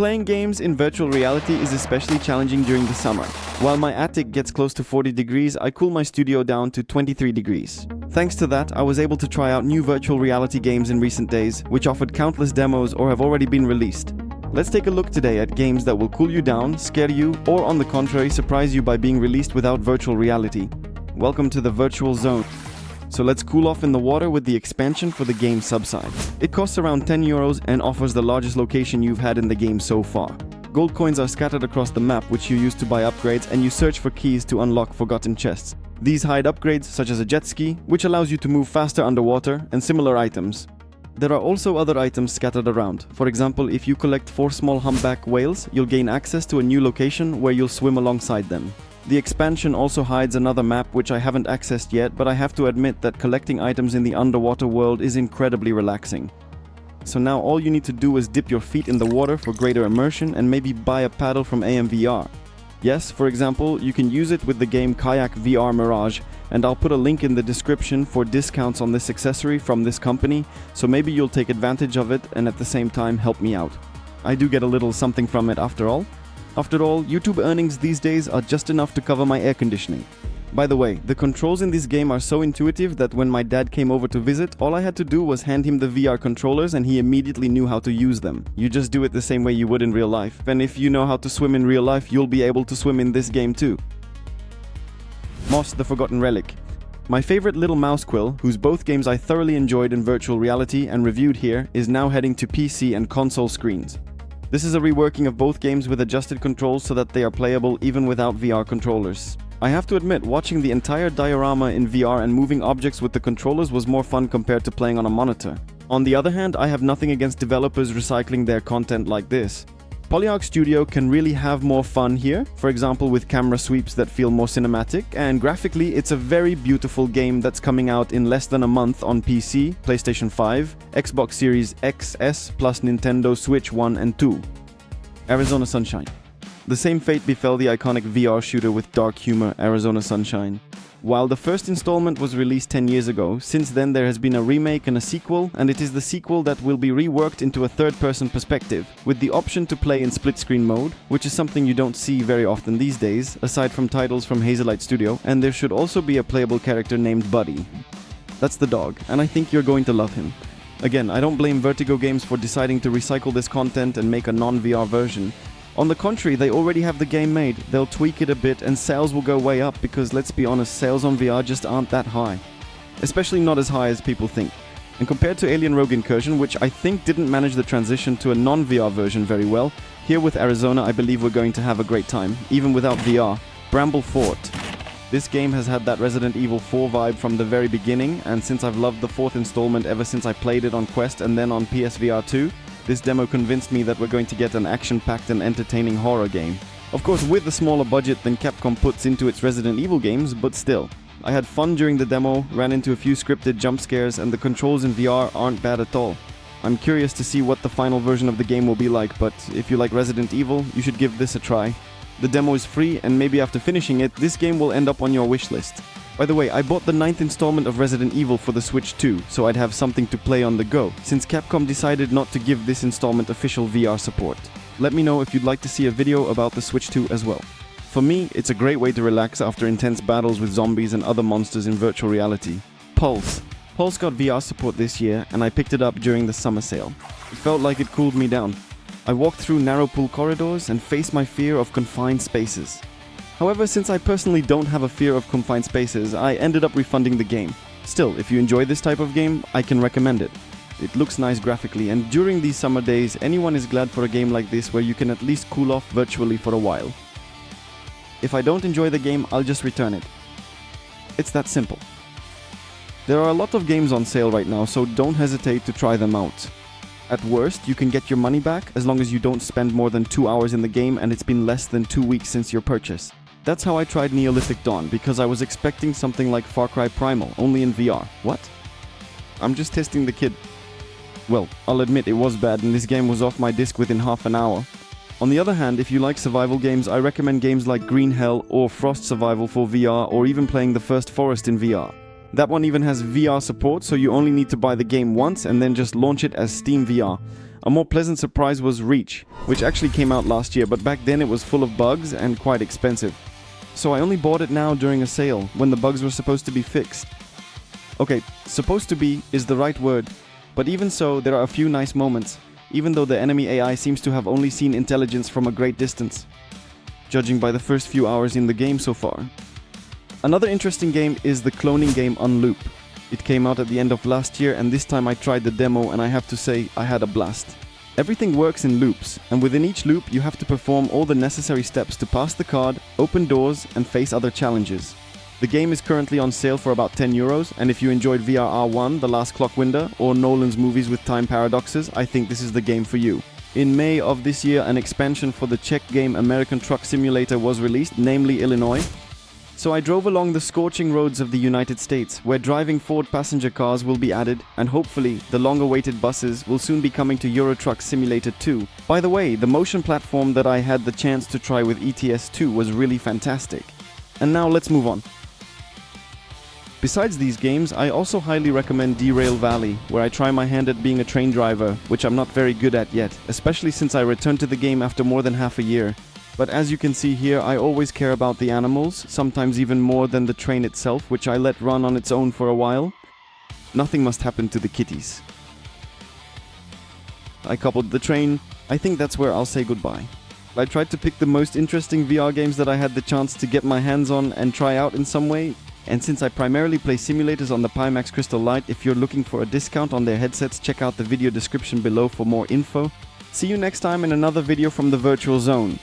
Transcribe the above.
Playing games in virtual reality is especially challenging during the summer. While my attic gets close to 40 degrees, I cool my studio down to 23 degrees. Thanks to that, I was able to try out new virtual reality games in recent days, which offered countless demos or have already been released. Let's take a look today at games that will cool you down, scare you, or on the contrary, surprise you by being released without virtual reality. Welcome to the virtual zone. So let's cool off in the water with the expansion for the game Subside. It costs around €10 and offers the largest location you've had in the game so far. Gold coins are scattered across the map, which you use to buy upgrades, and you search for keys to unlock forgotten chests. These hide upgrades such as a jet ski, which allows you to move faster underwater, and similar items. There are also other items scattered around. For example, if you collect 4 small humpback whales, you'll gain access to a new location where you'll swim alongside them. The expansion also hides another map which I haven't accessed yet, but I have to admit that collecting items in the underwater world is incredibly relaxing. So now all you need to do is dip your feet in the water for greater immersion and maybe buy a paddle from AMVR. Yes, for example, you can use it with the game Kayak VR Mirage, and I'll put a link in the description for discounts on this accessory from this company, so maybe you'll take advantage of it and at the same time help me out. I do get a little something from it after all. After all, YouTube earnings these days are just enough to cover my air conditioning. By the way, the controls in this game are so intuitive that when my dad came over to visit, all I had to do was hand him the VR controllers and he immediately knew how to use them. You just do it the same way you would in real life. And if you know how to swim in real life, you'll be able to swim in this game too. Moss the Forgotten Relic. My favorite little mouse quill, whose both games I thoroughly enjoyed in virtual reality and reviewed here, is now heading to PC and console screens. This is a reworking of both games with adjusted controls so that they are playable even without VR controllers. I have to admit, watching the entire diorama in VR and moving objects with the controllers was more fun compared to playing on a monitor. On the other hand, I have nothing against developers recycling their content like this. Polyarc Studio can really have more fun here, for example with camera sweeps that feel more cinematic, and graphically it's a very beautiful game that's coming out in less than a month on PC, PlayStation 5, Xbox Series XS plus Nintendo Switch 1 and 2. Arizona Sunshine. The same fate befell the iconic VR shooter with dark humor, Arizona Sunshine. While the first installment was released 10 years ago, since then there has been a remake and a sequel, and it is the sequel that will be reworked into a third-person perspective, with the option to play in split-screen mode, which is something you don't see very often these days, aside from titles from Hazelight Studio, and there should also be a playable character named Buddy. That's the dog, and I think you're going to love him. Again, I don't blame Vertigo Games for deciding to recycle this content and make a non-VR version. On the contrary, they already have the game made. They'll tweak it a bit and sales will go way up because, let's be honest, sales on VR just aren't that high. Especially not as high as people think. And compared to Alien Rogue Incursion, which I think didn't manage the transition to a non-VR version very well, here with Arizona I believe we're going to have a great time, even without VR. Bramblefort. This game has had that Resident Evil 4 vibe from the very beginning, and since I've loved the 4th installment ever since I played it on Quest and then on PSVR 2, this demo convinced me that we're going to get an action-packed and entertaining horror game. Of course, with a smaller budget than Capcom puts into its Resident Evil games, but still. I had fun during the demo, ran into a few scripted jump scares, and the controls in VR aren't bad at all. I'm curious to see what the final version of the game will be like, but if you like Resident Evil, you should give this a try. The demo is free, and maybe after finishing it, this game will end up on your wishlist. By the way, I bought the 9th installment of Resident Evil for the Switch 2, so I'd have something to play on the go, since Capcom decided not to give this installment official VR support. Let me know if you'd like to see a video about the Switch 2 as well. For me, it's a great way to relax after intense battles with zombies and other monsters in virtual reality. Pulse. Pulse got VR support this year, and I picked it up during the summer sale. It felt like it cooled me down. I walked through narrow pool corridors and faced my fear of confined spaces. However, since I personally don't have a fear of confined spaces, I ended up refunding the game. Still, if you enjoy this type of game, I can recommend it. It looks nice graphically, and during these summer days, anyone is glad for a game like this where you can at least cool off virtually for a while. If I don't enjoy the game, I'll just return it. It's that simple. There are a lot of games on sale right now, so don't hesitate to try them out. At worst, you can get your money back as long as you don't spend more than 2 hours in the game and it's been less than 2 weeks since your purchase. That's how I tried Neolithic Dawn, because I was expecting something like Far Cry Primal, only in VR. What? I'm just testing the kid. Well, I'll admit it was bad and this game was off my disc within half an hour. On the other hand, if you like survival games, I recommend games like Green Hell or Frost Survival for VR, or even playing The First Forest in VR. That one even has VR support, so you only need to buy the game once and then just launch it as Steam VR. A more pleasant surprise was Reach, which actually came out last year, but back then it was full of bugs and quite expensive. So I only bought it now during a sale, when the bugs were supposed to be fixed. Okay, supposed to be is the right word, but even so, there are a few nice moments, even though the enemy AI seems to have only seen intelligence from a great distance, judging by the first few hours in the game so far. Another interesting game is the cloning game Unloop. It came out at the end of last year, and this time I tried the demo, and I have to say, I had a blast. Everything works in loops, and within each loop you have to perform all the necessary steps to pass the card, open doors, and face other challenges. The game is currently on sale for about €10, and if you enjoyed VRR1, The Last Clock Window, or Nolan's movies with time paradoxes, I think this is the game for you. In May of this year, an expansion for the Czech game American Truck Simulator was released, namely Illinois. So I drove along the scorching roads of the United States, where driving Ford passenger cars will be added, and hopefully the long-awaited buses will soon be coming to Euro Truck Simulator 2. By the way, the motion platform that I had the chance to try with ETS2 was really fantastic. And now let's move on. Besides these games, I also highly recommend Derail Valley, where I try my hand at being a train driver, which I'm not very good at yet, especially since I returned to the game after more than half a year. But as you can see here, I always care about the animals, sometimes even more than the train itself, which I let run on its own for a while. Nothing must happen to the kitties. I coupled the train. I think that's where I'll say goodbye. I tried to pick the most interesting VR games that I had the chance to get my hands on and try out in some way. And since I primarily play simulators on the Pimax Crystal Lite, if you're looking for a discount on their headsets, check out the video description below for more info. See you next time in another video from the Virtual Zone.